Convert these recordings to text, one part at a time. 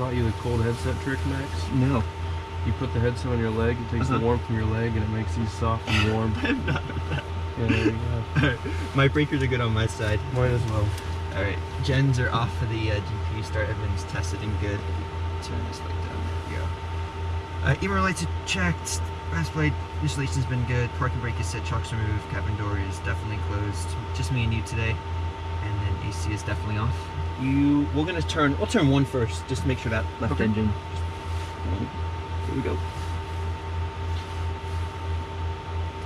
taught you the cold headset trick, Max? No. You put the headset on your leg, it takes the warmth from your leg, and it makes these soft and warm. I've not heard that. Yeah, there you go. Alright, my breakers are good on my side. Mine as well. Alright, gens are off for the GPU start. Everything's tested and good. Turn this light down. There we go. EMR lights are checked. Brass plate installation's been good. Parking brake is set. Chalk's removed. Cabin door is definitely closed. Just me and you today. And then AC is definitely off. We'll turn one first, just to make sure that left engine. Here we go.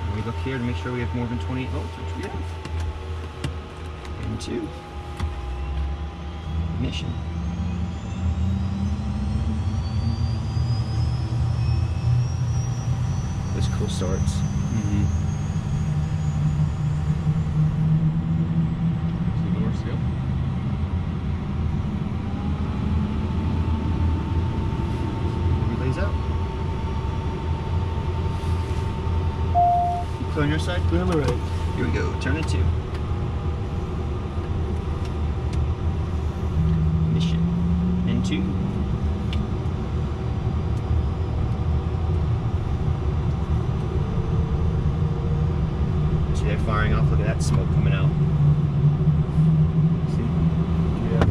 And we look here to make sure we have more than 28 volts, which we have. And 2. Ignition. Those cool starts. On your side? Clear on the right. Here we go, turn it 2. Ignition. And 2. See, they're firing off. Look at that smoke coming out. See? Yeah.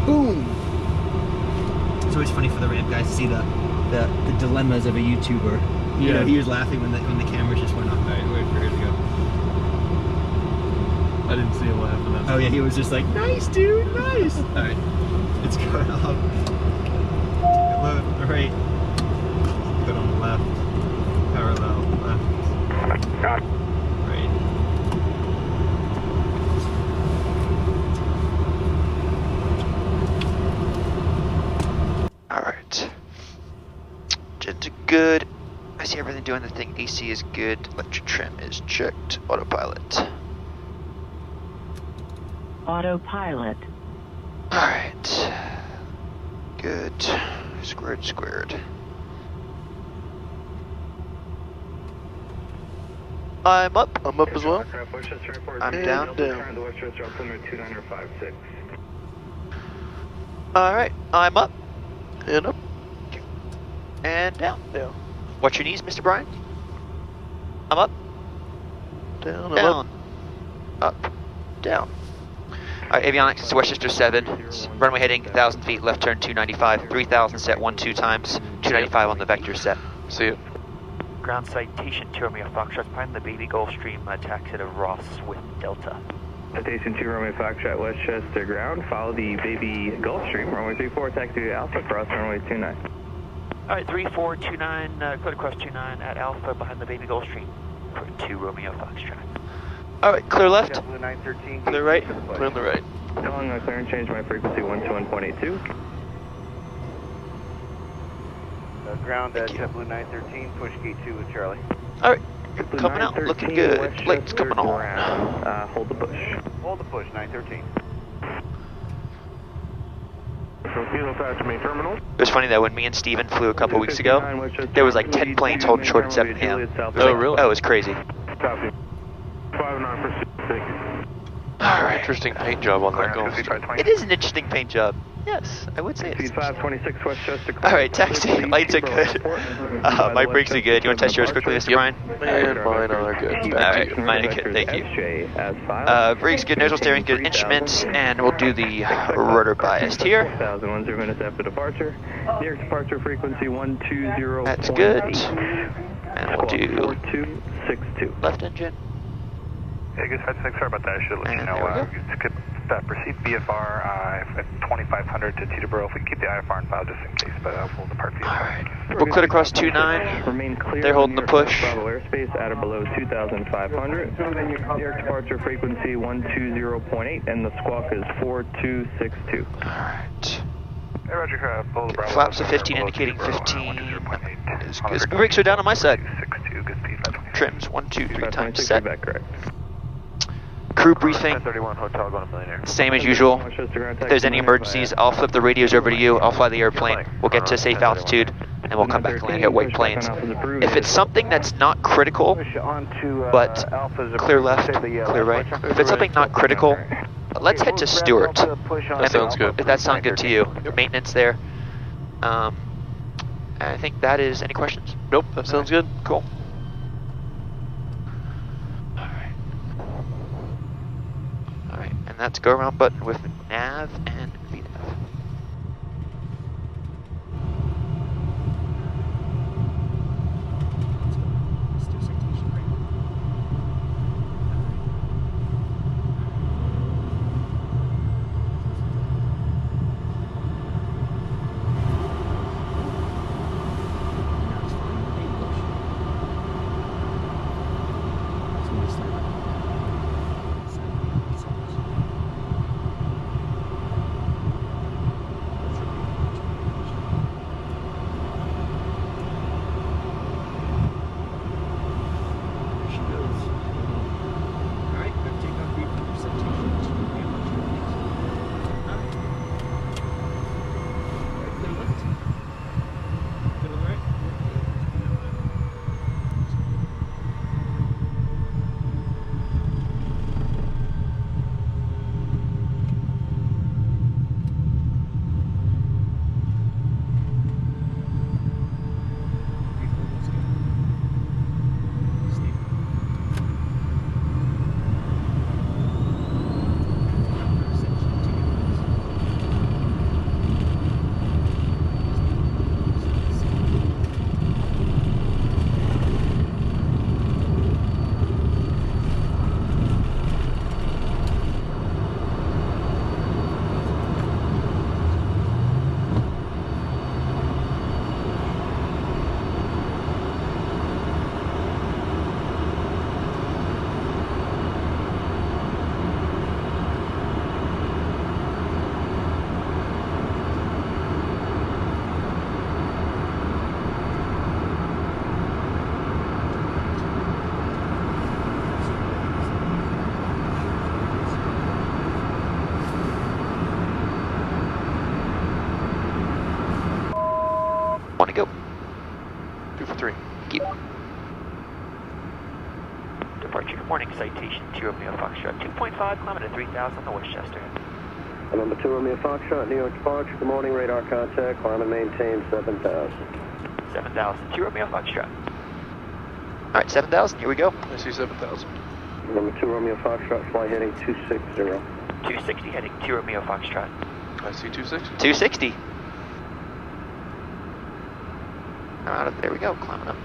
Boom! It's always funny for the ramp guys to see the dilemmas of a YouTuber. You know, he was laughing when the cameras just went off. Alright, wait for her to go. I didn't see him laughing. Oh yeah, he was just like, nice dude, nice! Alright, it's going off. Take a load on the right. Put on the left. Parallel, left. Right. Alright. Gens are good. I see everything doing the thing. AC is good. Electric trim is checked. Autopilot. Autopilot. Alright. Good. Squared. I'm up. I'm up as well. I'm down. Alright. I'm up. And up. And down. Watch your knees, Mr. Brian. I'm up. Down. Up. Down. Alright, avionics, it's Westchester 7. It's runway heading 1,000 feet, left turn 295. 3,000 set 1-2 times. 295 on the vector set. See you. Ground citation 2 Romeo Foxtrot behind the Baby Gulfstream, taxi to Ross with Delta. Citation 2 Romeo Foxtrot Westchester ground, follow the Baby Gulfstream, runway 34, taxi to Alpha, cross runway 29. Alright, 3429, clear to cross 29 at Alpha behind the Baby Gulfstream for 2 Romeo Foxtrot. Alright, clear left. 913. Clear right. Clear on the right. Telling my clearance, change my frequency 121.82. Ground at JetBlue 913, push gate 2 with Charlie. Alright, coming out, looking good. Lights coming on. Hold the push. Hold the push, 913. It was funny that when me and Steven flew a couple weeks ago, there was like 10 planes holding short at 7 p.m. Oh, really? That was crazy. Alright. Interesting paint job on that Gulfstream. It is an interesting paint job. Yes, I would say it's 526 Westchester. Alright, taxi. Lights are good. My brakes are good. You want to test yours quickly, Mr. Brian? And mine are good. Alright, mine are good. Thank you. Brakes good, nozzle steering good, instruments, and we'll do the rudder biased here. 1010 minutes after departure. Nearest departure frequency 120. That's good. And we'll do 4262. left engine. Yeah, good. Sorry about that. I should let you know. Could proceed VFR at 2500 to Teterboro. If we can keep the IFR in file just in case, but we'll depart VFR. Alright. We'll clear across 29. Remain clear. They're holding the push. Bravo airspace at or below 2,500. Nearest departure frequency 120.8, and the squawk is 4262. Alright. Hey, Roger, Bravo. Flaps of 15 indicating 15. Is good. Brakes are down on my side. 62, good speed. Trims 1, 2, 3 times set. Back correct. Crew briefing. 1031 hotel going to Millionaire. Same as usual. If there's any emergencies, I'll flip the radios over to you. I'll fly the airplane. We'll get to safe altitude, and we'll come back and land at White Plains. If it's something that's not critical, but clear left, clear right. If it's something not critical, let's head to Stewart. That sounds good. If that sounds good to you. Maintenance there. I think that is, any questions? Nope, that sounds good. Cool. Alright, and that's go around button with nav and VNAV. Want to go? 2 for 3. Keep. Departure, good morning, citation 2 Romeo Foxtrot, 2.5, climb at 3,000 on the Westchester. Number 2 Romeo Foxtrot, New York departure. Good morning, radar contact, climb and maintain 7,000. 7,000, 2 Romeo Foxtrot. Alright, 7,000, here we go. I see 7,000. Number 2 Romeo Foxtrot, fly heading 260. 260 heading 2 Romeo Foxtrot. I see 260. 260. Alright, there we go, climbing up.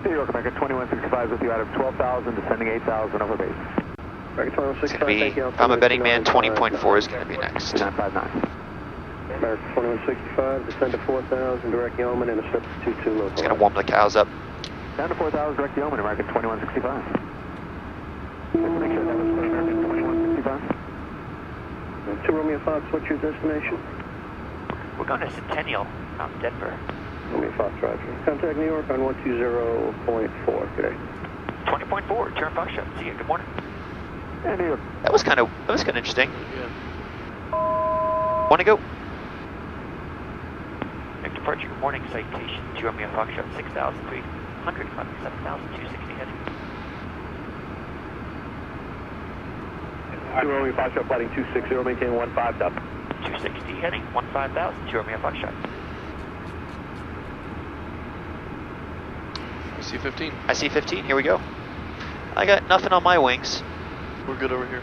New York, America 2165 with you out of 12,000, descending 8,000 over base. America It's 2165, going to be, thank you. if I'm a betting man, 20.4 is going to be next. 959. America 2165, descend to 4,000, direct Yeoman, intercept 22 local. It's going to warm the cows up. Down to 4,000, direct Yeoman, American 2165. Let's make sure that was American 2165. 2 Romeo Fox, what's your destination? We're going to Centennial out in Denver. Romeo Fox, Roger. Contact New York on 120.4 today. 20.4, turn Foxtrot. See you, good morning. And New York. That was kind of interesting. Yeah. Want to go? Next departure, good morning, citation 2 Romeo Foxtrot, 6,300, climbing 7,260 heading. 2 Romeo Foxtrot, flighting 260, maintain 15,000. 260 heading, 15,000, 2 Romeo Foxtrot. I see 15. I see 15, here we go. I got nothing on my wings. We're good over here.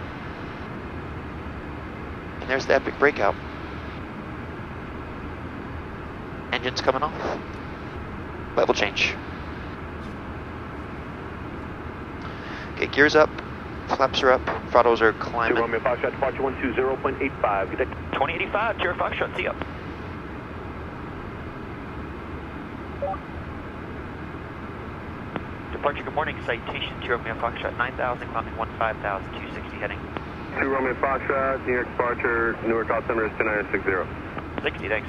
And there's that big breakout. Engine's coming off. Level change. Okay, gears up. Flaps are up. Throttles are 2 climbing. Romeo Foxtrot, departure 120.85. Good day. 2085, turn Foxtrot. See you. Departure, good morning, citation 2 Romeo Foxtrot, 9,000, climbing 15,000, 260 heading. 2 Romeo Foxtrot, New York departure, Newark altimeter is 2960. 60, thanks.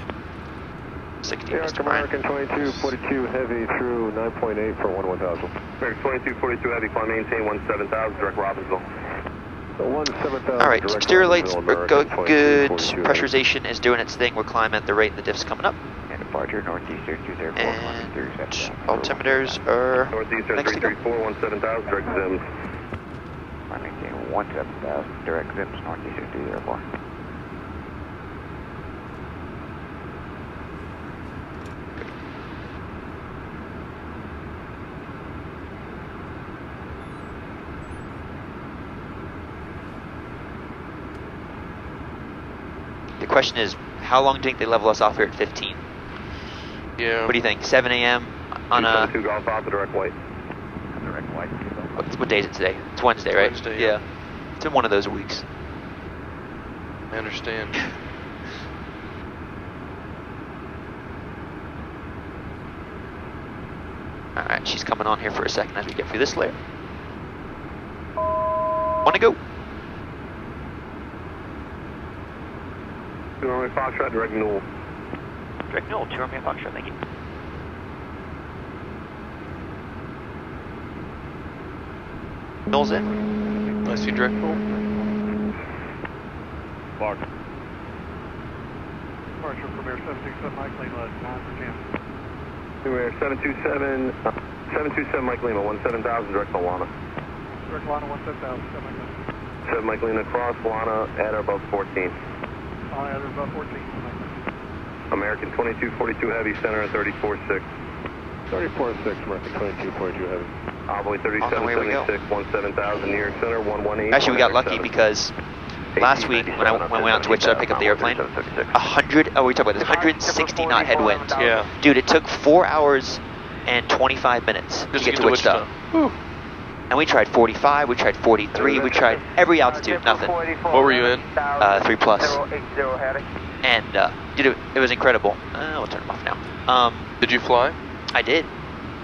60, New York Mr. Bryan. American 2242 heavy through 9.8 for 11,000. American 2242 heavy, fly maintain 17,000, direct Robbinsville. 17,000. Alright, exterior lights are good. 2242. Pressurization is doing its thing. We're climbing at the rate and the diff's coming up. And departure, northeastern 234, And altimeters are Northeastern next to go. 334, 17,000, direct Zims. I maintain 17,000, direct zips northeast to the airport. The question is, how long do you think they level us off here at 15? Yeah. What do you think? 7 a.m. on a... 272 Golf Alpha, direct white. Direct white. What day is it today? It's Wednesday, right? Wednesday, yeah. It's in one of those weeks. I understand. Alright, she's coming on here for a second as we get through this layer. Wanna go? Runway Foxtrot, direct Newell. Direct Newell, 2 Romeo Foxtrot, thank you. Newell's in. I see direct roll. Clark. Departure from Air 727 Mike Lima, 9 for Jam. Air 727 Mike Lima, 17,000, direct to Lana. Direct Lana, 17,000, 7 Mike Lima. 7 Mike Lima, cross Lana, at or above 14. On at or above 14, American 2242 Heavy, center at 34.6. 34.6, American 2242 heavy. Envoy On the way we go. 3776, 17,000, New York Center, 118. Actually, we got lucky because last week when we went out to Wichita to pick up the airplane, 100, oh, we talked about this, 160 knot headwind. Yeah. Dude, it took 4 hours and 25 minutes Just to get to Wichita. Whew. And we tried 45, we tried 43, we tried every altitude, nothing. What were you in? 3 plus. And, dude, it was incredible. We'll turn them off now. Did you fly? I did.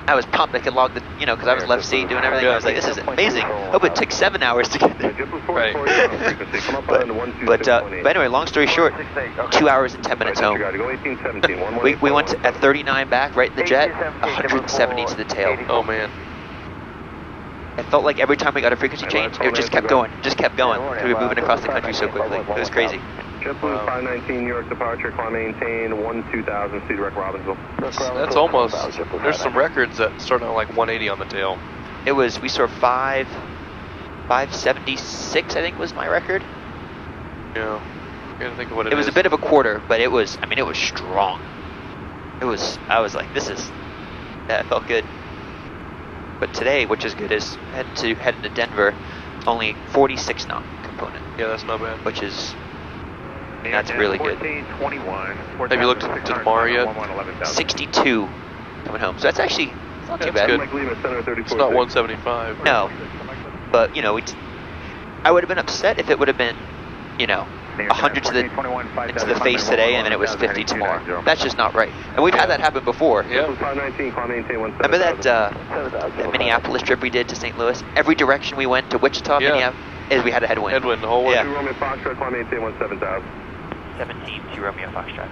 I was pumped I could log the, you know, because I was left seat doing everything. I was like, this is amazing. Hope it took 7 hours to get there. Right. But anyway, long story short, 2 hours and 10 minutes home. We went at 39 back, right in the jet, 170 to the tail. Oh, man. It felt like every time we got a frequency change, it just kept going, because we were moving across the country so quickly. It was crazy. JetBlue 519 New York departure, climb maintain 12,000, see direct Robbinsville. That's almost, there's some records that start at like 180 on the tail. It was, we saw 576, I think was my record. Yeah. I gotta think of what It was a bit of a quarter, but it was, I mean, it was strong. It was, I was like, this is, yeah, it felt good. But today, which is good, is heading to Denver, only 46 knot component. Yeah, that's not bad. Which is, that's really good. 1421. Have you looked at tomorrow yet? 62 coming home. So that's actually not too bad. Good. It's not 175. No, but you know, I would have been upset if it would have been, you know, 100 to the into the face today, and then it was 50 tomorrow. That's just not right. And we've had that happen before. Yeah. Remember that Minneapolis trip we did to St. Louis? Every direction we went to Wichita, Yeah. Minneapolis, we had a headwind. Headwind the whole way. Yeah. 2 Romeo Foxtrot, climb maintain 17,000. 17, 2 Romeo Foxtrot.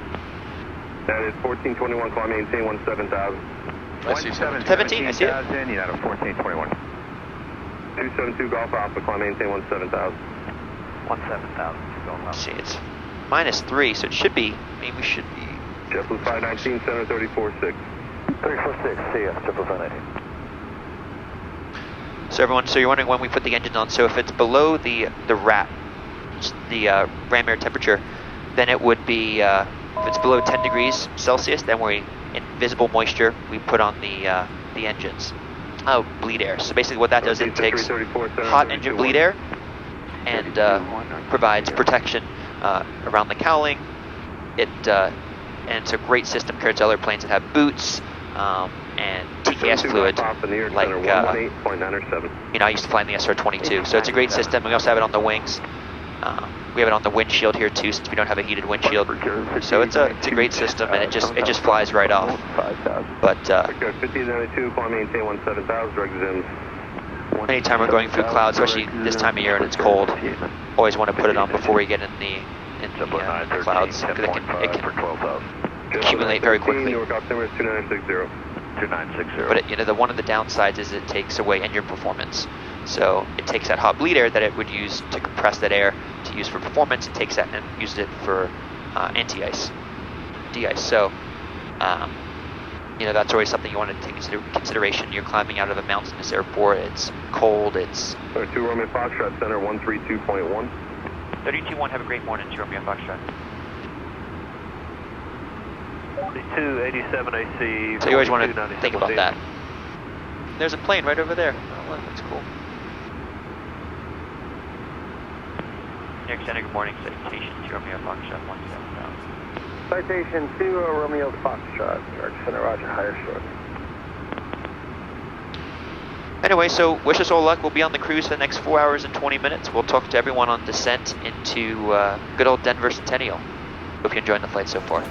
That is 1421, climb maintain 17,000. I see 17. 17, I see it. You out of 1421. 272 Golf Alpha, climb maintain 17,000. 17,000. See, it's -3, so it should be, I mean, we should be. JetBlue 519, center 34.6. 34.6, see ya, JetBlue 519. So everyone, so you're wondering when we put the engines on. So if it's below the ram air temperature, then it would be, if it's below 10 degrees Celsius, then we're in visible moisture, we put on the engines. Oh, bleed air. So basically what that does, it takes hot engine bleed air and provides protection around the cowling. And it's a great system compared to other planes that have boots and TKS fluid, like, you know, I used to fly in the SR-22, so it's a great system. We also have it on the wings. We have it on the windshield here too, since we don't have a heated windshield. So it's a great system, and it just flies right off. But 1592, climb maintain 17,000, direct Zims. anytime we're going through clouds, especially this time of year and it's cold, always want to put it on before we get in the clouds, because it can accumulate very quickly. But it, you know, one of the downsides is it takes away engine performance. So it takes that hot bleed air that it would use to compress that air to use for performance. It takes that and uses it for anti-ice, de-ice. So you know, that's always something you want to take into consideration. You're climbing out of a mountainous airport. It's cold. It's 2 Romeo Foxtrot Center 132.1. 32-1, have a great morning, 2 Romeo Foxtrot. 287 AC. So you always want to think about that. There's a plane right over there. Oh, well, that's cool. New York Center, good morning. Citation 2 Romeo Foxtrot 17000. Citation 2 Romeo Foxtrot, New York Center, roger, higher short. Anyway, so wish us all luck. We'll be on the cruise for the next 4 hours and 20 minutes. We'll talk to everyone on descent into good old Denver Centennial. Hope you're enjoying the flight so far.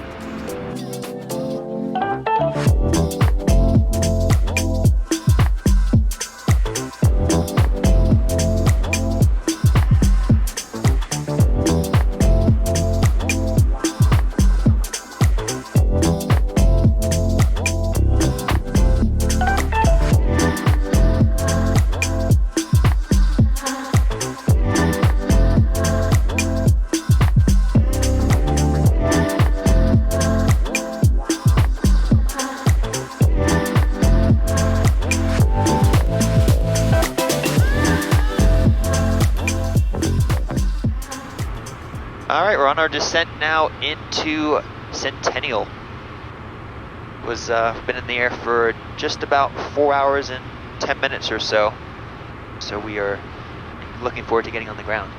Alright, we're on our descent now into Centennial. Been in the air for just about 4 hours and 10 minutes or so. So we are looking forward to getting on the ground.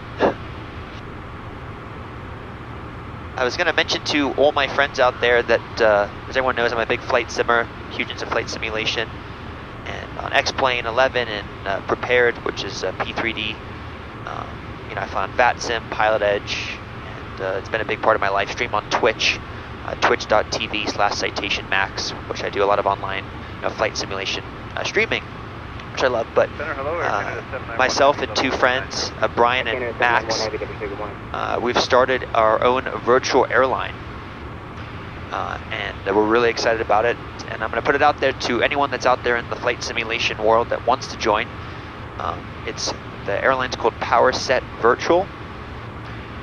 I was going to mention to all my friends out there that, as everyone knows, I'm a big flight simmer, huge into flight simulation. And on X-Plane 11 and Prepared, which is P3D, you know, I found VATSIM, Pilot Edge, and it's been a big part of my live stream on Twitch, twitch.tv/CitationMax, which I do a lot of online flight simulation streaming, which I love. But myself and two friends, Brian and Max, we've started our own virtual airline, and we're really excited about it. And I'm going to put it out there to anyone that's out there in the flight simulation world that wants to join. The airline's called PowerSet Virtual.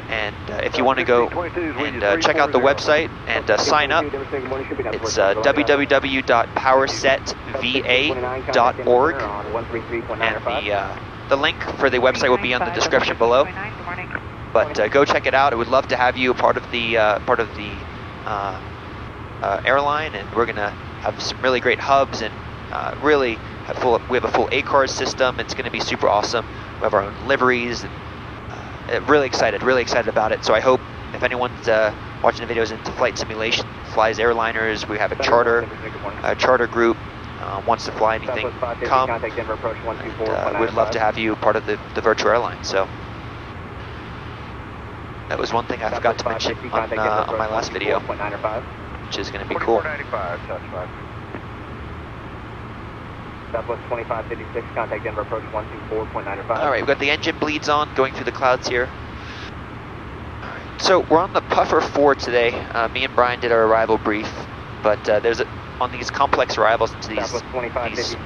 And if you want to go and check out the website and sign up, it's www.powersetva.org, and the link for the website will be on the description below. But go check it out. I would love to have you a part of the airline, and we're gonna have some really great hubs and we have a full ACARS system. It's gonna be super awesome. We have our own liveries. And, really excited about it. So I hope if anyone's watching the videos into flight simulation, flies airliners, we have a charter group, wants to fly anything, come. And, we'd love to have you part of the virtual airline. So that was one thing I forgot to mention on my last video, which is going to be cool. Southwest 2556, contact Denver approach 124.95. Alright, we've got the engine bleeds on, going through the clouds here. So we're on the Puffer 4 today. Me and Brian did our arrival brief, but on these complex arrivals into these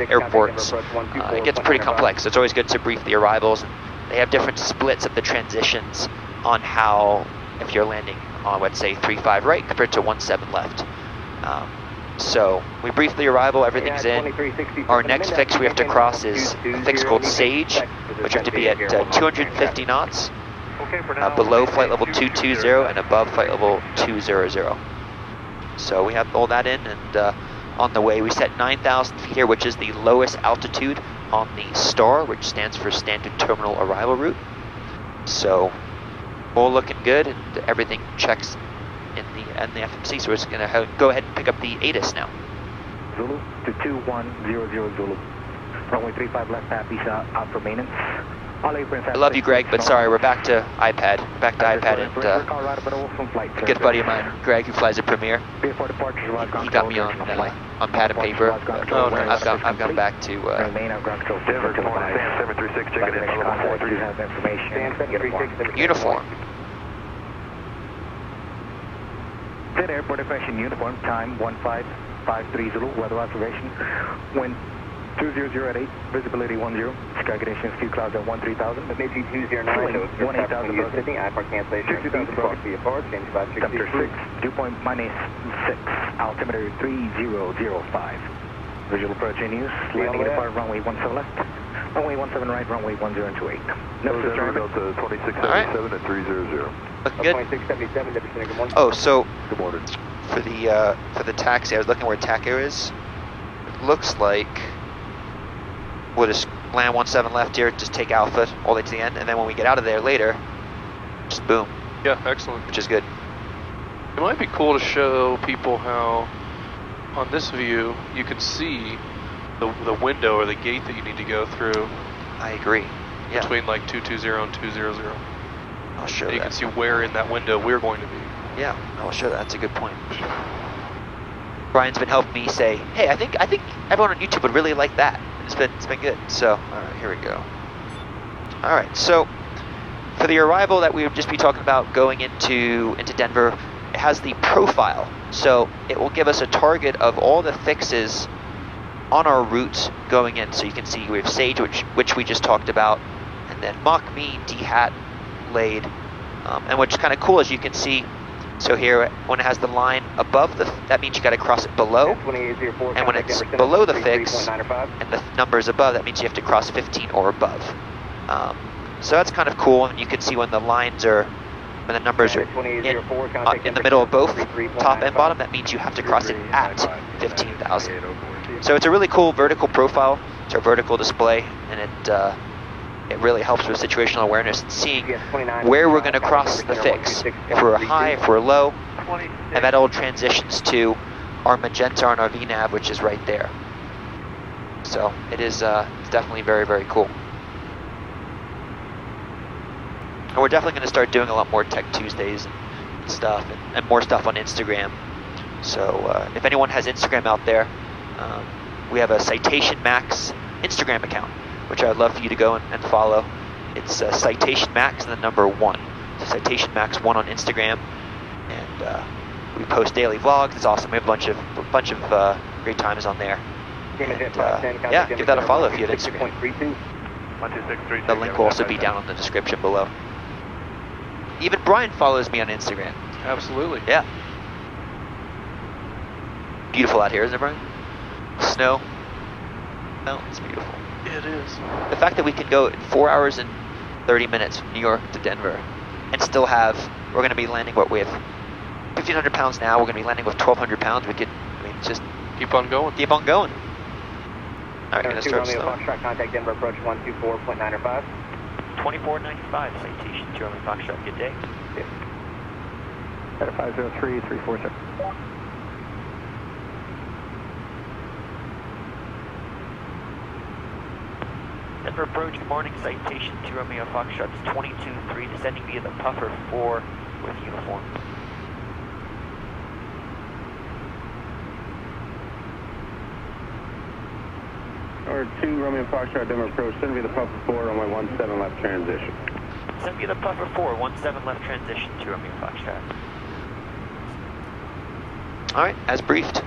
airports, it gets pretty complex. So it's always good to brief the arrivals. They have different splits of the transitions on how, if you're landing on, let's say, 3-5 right compared to 1-7 left. So we brief the arrival, everything's in. Our next fix we have to cross is a fix called Sage, which have to be at 250 knots, below flight level 220 and above flight level 200. So we have all that in, and on the way we set 9,000 feet here, which is the lowest altitude on the STAR, which stands for Standard Terminal Arrival Route. So all looking good, and everything checks in the FMC, so we're just going to go ahead and pick up the ATIS now. Zulu to 2100 Zulu. Runway 35 left half, out for maintenance. I love you, Greg, but sorry, we're back to iPad. And a good buddy of mine, Greg, who flies at Premier, he got me on pad and paper. Oh no, I've gone back to uniform. Set airport question uniform, time 1553 Zulu, weather observation, wind 200 at 8, visibility 10. Sky conditions, few clouds at 13,000. Maybe 209, no, 18,000 you're sitting, IFR cancellation, 2,000 squawk VFR, change about 60. Temperature 6, dew point minus 6, altimeter 3005. Visual approach in use, landing depart runway 17 left, runway 17 right, runway 1028. Nose to Delta 2677 All right. at 300. Looking good. 2677, good morning. Oh, so Good morning. for the taxi, I was looking where TACO is. It looks like we'll just land 17 left here, just take Alpha all the way to the end, and then when we get out of there later, just boom, Yeah, excellent. which is good. It might be cool to show people how, on this view, you can see the window or the gate that you need to go through I agree. Yeah, between like 220 and 200. I'll show And you that. can see where in that window we're going to be. Yeah, I'll show that. That's a good point. Brian's been helping me say, hey, I think everyone on YouTube would really like that. It's been good. So, all right, here we go. All right, so for the arrival that we would just be talking about going into Denver, it has the profile. So it will give us a target of all the fixes on our route going in. So you can see we have Sage, which we just talked about, and then Mach Me, D-Hat, laid. And what's kind of cool is you can see, so here when it has the line above that means you got to cross it below, and when it's below the fix and the number is above, that means you have to cross 15 or above. So that's kind of cool, and you can see when the lines are, when the numbers are in the middle of both top and bottom, that means you have to cross it at 15,000. So it's a really cool vertical profile. It's our vertical display, and it really helps with situational awareness and seeing where we're going to cross the fix. If we're high, if we're low, and that all transitions to our magenta on our VNav, which is right there. So it is it's definitely very, very cool. And we're definitely going to start doing a lot more Tech Tuesdays and stuff, and more stuff on Instagram. So if anyone has Instagram out there, we have a Citation Max Instagram account, which I'd love for you to go and follow. It's Citation Max and the number 1. So Citation Max 1 on Instagram, and we post daily vlogs. It's awesome. We have a bunch of great times on there. And, yeah, give that a follow if you have Instagram. The link will also be down in the description below. Even Brian follows me on Instagram. Absolutely. Yeah. Beautiful out here, isn't it, Brian? Snow. No, it's beautiful. It is. The fact that we can go in 4 hours and 30 minutes from New York to Denver and still have, we're going to be landing what we have 1,500 pounds now, we're going to be landing with 1,200 pounds. We could, I mean, just Keep on going. keep on going. All right, going to start Romeo slow. Foxtrot, contact Denver approach 124.905. 2495, citation to Romeo Foxtrot, good day. At a 503, 347. Denver approach, good morning, citation to Romeo Foxtrot, 22-3, descending via the Puffer 4 with uniform. Or 2 Romeo Foxtrot, Denver approach, send me the Puffer 4 on my 17 left transition. Descend via the Puffer 4, 17 left transition to Romeo Foxtrot. All right, as briefed.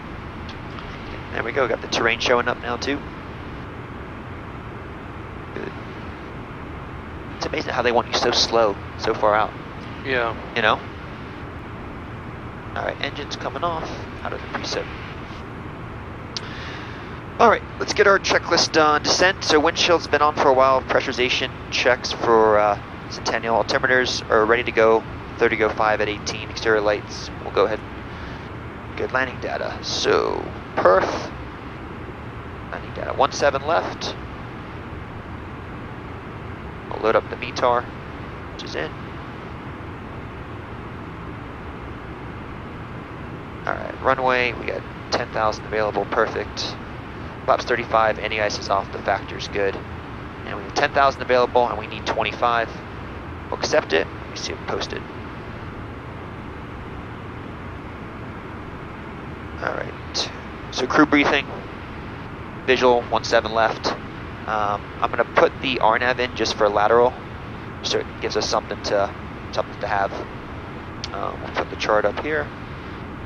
There we go, got the terrain showing up now too. Good. It's amazing how they want you so slow, so far out, Yeah. you know? All right, engine's coming off, out of the preset. All right, let's get our checklist done. Descent, so windshield's been on for a while. Pressurization checks for Centennial. Altimeters are ready to go. 30 go 5 at 18. Exterior lights, we'll go ahead. Good landing data. So, perf. Landing data, 17 left. We'll load up the METAR, which is in. All right, runway, we got 10,000 available, perfect. Flaps 35, anti-ice is off, the factor's good. And we have 10,000 available and we need 25. We'll accept it, we see it posted. All right, so crew briefing, visual, 17 left. I'm gonna put the RNAV in just for lateral, so it gives us something to have. We'll put the chart up here,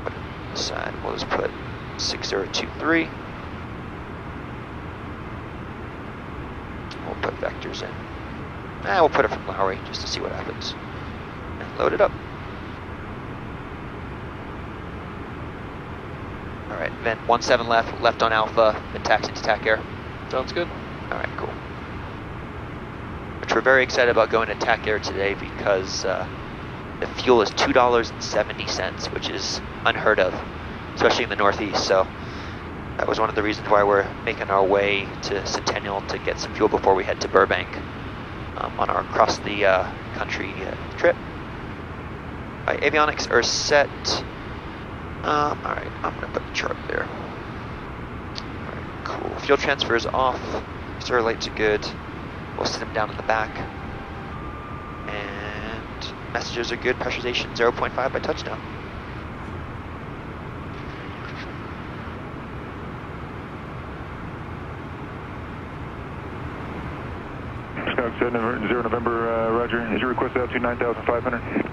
put it on the side, we'll just put 6023. we'll put vectors in. We'll put it from Lowry just to see what happens. And load it up. Alright, then 17 left on Alpha, then taxi to TAC Air. Sounds good. Alright, cool. Which we're very excited about going to TAC Air today because the fuel is $2.70, which is unheard of, especially in the Northeast. So that was one of the reasons why we're making our way to Centennial to get some fuel before we head to Burbank on our across the country trip. Alright, avionics are set. Alright, I'm going to put the chart there. Alright, cool. Fuel transfer is off. Star lights are good. We'll sit them down in the back. And messages are good. Pressurization 0.5 by touchdown. Scout 0 November, Roger. Is your request out to 9,500?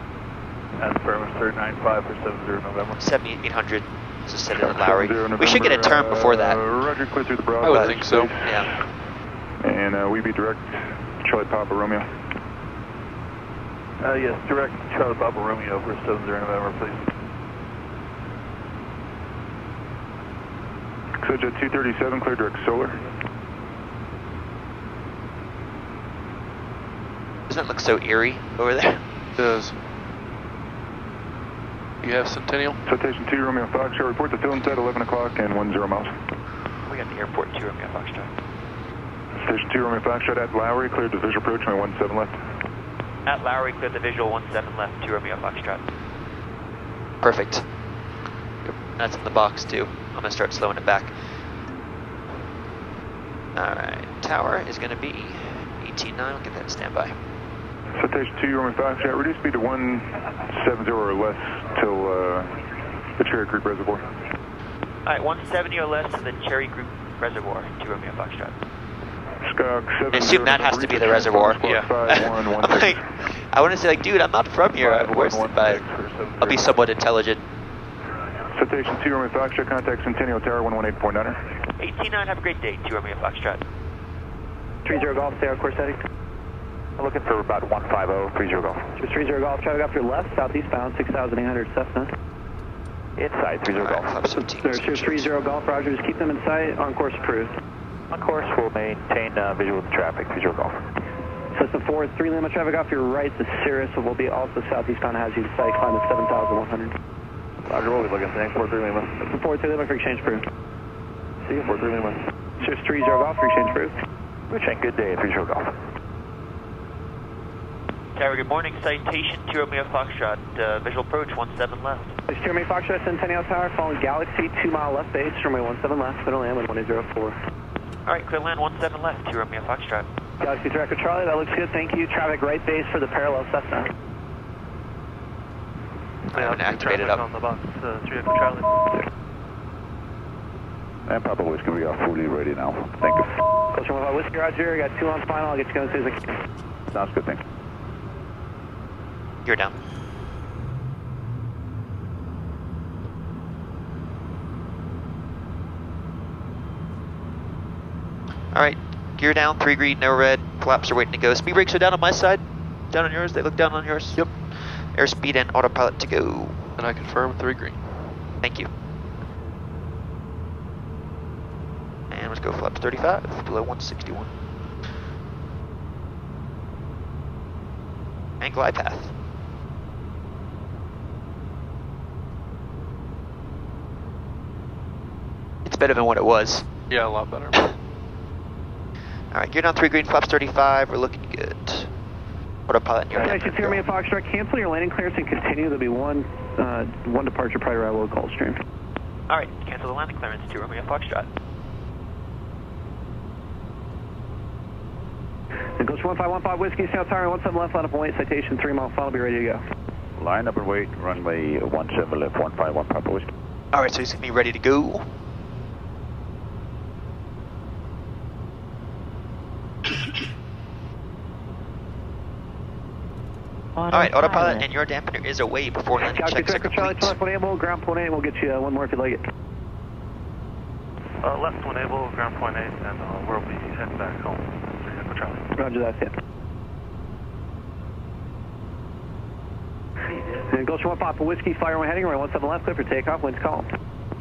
That's firm, 395 for 70 November. 7,800. This is set in at Lowry. We should get a turn before that. Roger, clear through the broad. I would think so. Yeah. And we be direct, Charlie Papa Romeo. Yes, direct Charlie Papa Romeo for 70 November, please. Exojet 237, clear direct solar. Doesn't it look so eerie over there? It does. You have Centennial? Citation 2 Romeo Foxtrot, report to Phillips at 11 o'clock and 10 miles. We got the airport 2 Romeo Foxtrot. Station 2 Romeo Foxtrot at Lowry, cleared to visual approach, my 17 left. At Lowry, cleared the visual 17 left, 2 Romeo Foxtrot. Perfect. That's in the box too. I'm gonna start slowing it back. Alright, tower is gonna be 18.9, I'll get that in standby. Citation 2 Romeo Foxtrot, reduce speed to 170 or less till the Cherry Creek Reservoir. Alright, 170 or less to the Cherry Creek Reservoir, 2 Romeo Foxtrot. Skunk 7. I assume that has to be the reservoir. Yeah. I'm like, I want to say like, dude, I'm not from here. Where's the bike? I'll be somewhat intelligent. Citation 2 Romeo Foxtrot, contact Centennial Tower 118.9er. 18.9, have a great day, 2 Romeo Foxtrot. 30 Golf, stay on course heading. I'm looking for about 150, 30 Golf. Just 30 Golf, traffic off your left, southeastbound, 6,800 Cessna. Inside, 30 Alright, Golf. flap 17. There's 30 Golf, Roger, just keep them in sight, on course approved. On course, we'll maintain visual with traffic, 30 Golf. Cessna 4, 3 Lima, traffic off your right, the Cirrus will be also southeastbound, has you to sight, climb at 7,100. Roger, we'll be looking for next 43 Lima. Cessna 4, 3 Lima for exchange approved. See you, 43 Lima. Just 30 Golf for exchange approved. Richard, good day, 30 Golf. Tower, good morning, citation 2 Romeo Foxtrot, visual approach 17 left. This is 2 Romeo Foxtrot, Centennial Tower, following Galaxy, 2 mile left base, runway 17 left, middle land, 1804. Alright, clear land 17 left, 2 Romeo Foxtrot. Galaxy Director Charlie, that looks good, thank you. Traffic right base for the parallel Cessna. I'm going to activate it up. On the box, 3 Echo Charlie. And Papa Whiskey, we are fully ready now. Thank you. Coach 1 Whiskey, Roger, I got 2 on final, I'll get you going as soon as I can. Sounds good, thank you. You're down. Alright, gear down, 3 green, no red, flaps are waiting to go. Speed brakes are down on my side. Down on yours, they look down on yours. Yep. Airspeed and autopilot to go. And I confirm 3 green. Thank you. And let's go flaps 35, below 161. And glide path. It's better than what it was. Yeah, a lot better. Alright, gear down 3 green, flaps 35, we're looking good. Autopilot in your Yeah, hand. should Romeo Foxtrot, cancel your landing clearance and continue. There'll be one departure prior to our call stream. Alright, cancel the landing clearance, 2 Romeo Foxtrot. And Coach 1515 Whiskey, South Tower, 17 left, line up and wait, citation 3 mile final, be ready to go. Line up and wait, runway 17 left, 151 Papa Whiskey. Alright, so he's gonna be ready to go. Alright, autopilot and your dampener is away before landing Galaxy checks are Director Charlie, complete. left one able, ground point 8, we'll get you one more if you'd like it. Left one able, ground point 8, and we'll be heading back home. 3 Echo Charlie. Roger that, yeah. And Gulch 1 Papa Whiskey, fire runway heading, runway 17 left, clear for takeoff, winds calm.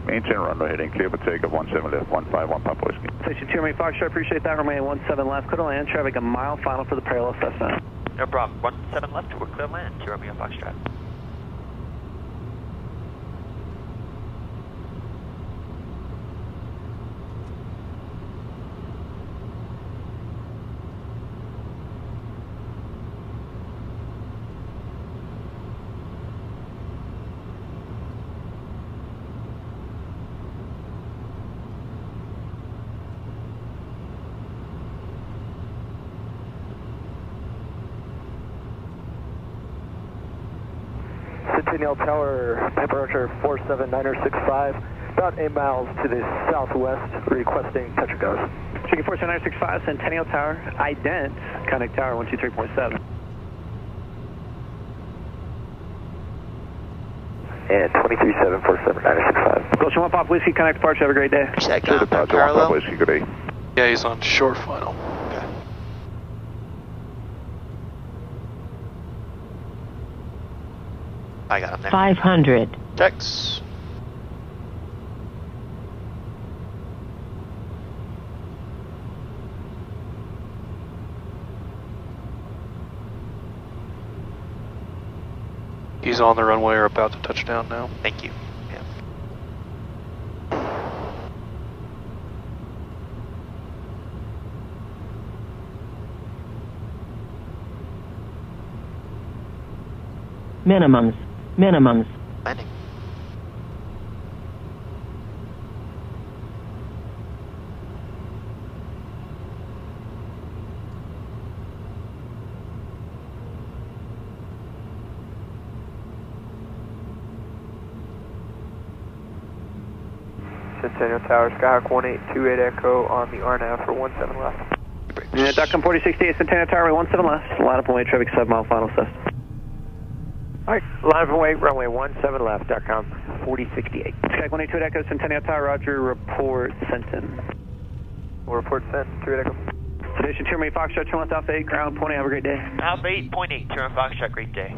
Maintain runway heading clear for takeoff, 17 left, 151 Papa Whiskey. Station 2, runway Foxtrot, appreciate that, runway 17 left, clear to land, traffic a mile, final for the parallel Cessna. No problem. 17 left, we're clear to land, 2 Romeo Foxtrot. Centennial Tower, temperature 47965, about 8 miles to the southwest, requesting touch and goes. Chicken 47965, Centennial Tower, ident, Connect Tower 123.7. And 23747-965. Gulch 1 Papa Whiskey, Connect departure, have a great day. Check Clear out departure, 1 Papa parallel. Whiskey, good day. Yeah, he's on short final. Okay. I got him there. 500. Checks. He's on the runway or about to touch down now. Thank you. Yeah. Minimums. Minimums. Landing. Centennial Tower, Skyhawk 1828 Echo on the RNAV for 17 left. Yeah, DOTCOM 4068, Centennial Tower, runway 17 left, line up and away, traffic 7 mile, final Cessna. Alright, line up and away, runway 17 left, DOTCOM 4068. Skyhawk 182 Echo, Centennial Tower, roger, report Centon. We'll report sent, 3 Echo. Station 2, runway Foxtrot, turn left off 8, ground, point 8, have a great day. Alpha 8.8, 2 Romeo Foxtrot, great day.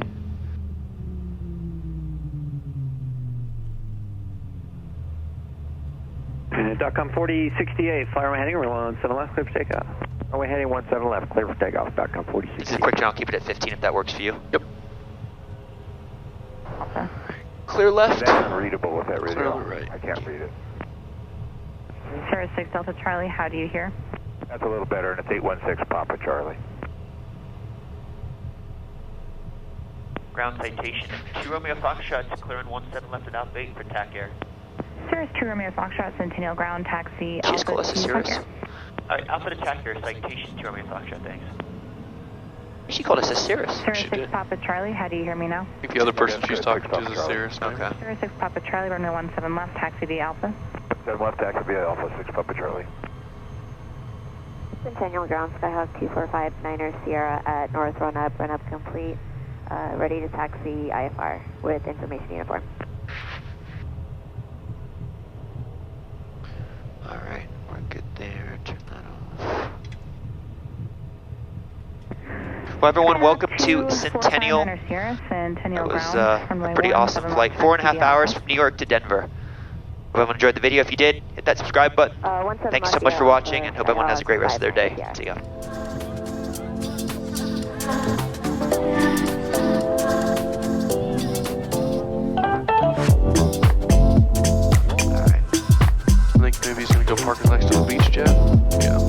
DOTCOM 4068, fly runway heading, runway 17 left, clear for takeoff. Runway heading 17 left, clear for takeoff, DOTCOM This 4068. is a quick turn. I'll keep it at 15 if that works for you. Yep. Clear left. That's unreadable with that radio. Clearly right. I can't read it. Sierra 6 Delta Charlie, how do you hear? That's a little better, and it's 816 Papa Charlie. Ground citation, 2 Romeo Foxtrot, clearing 17 left at Alpha 8 for TAC Air. Cirrus 2 Romeo Foxtrot, Centennial Ground, taxi, She's call us a Cirrus. Alright, Alpha to TAC Air, citation, 2 Romeo Foxtrot, thanks. She called us a Cirrus. Cirrus She 6 did. Papa Charlie, how do you hear me now? I think the other person she's talking to is a Charlie. serious name. Okay. Cirrus 6 Papa Charlie, runway 17 left, taxi to Alpha. 7 left, taxi via Alpha 6 Papa Charlie. Centennial Ground, Skyhawk 2459er Sierra at North run up complete, ready to taxi IFR with information uniform. Alright, we're good there. Turn that off. Well, everyone, welcome to Centennial. That was a pretty awesome flight. 4.5 hours from New York to Denver. Hope everyone enjoyed the video. If you did, hit that subscribe button. Thanks so much for watching, and hope everyone has a great rest of their day. See ya. I think maybe he's gonna go park next to the beach jet. Yeah.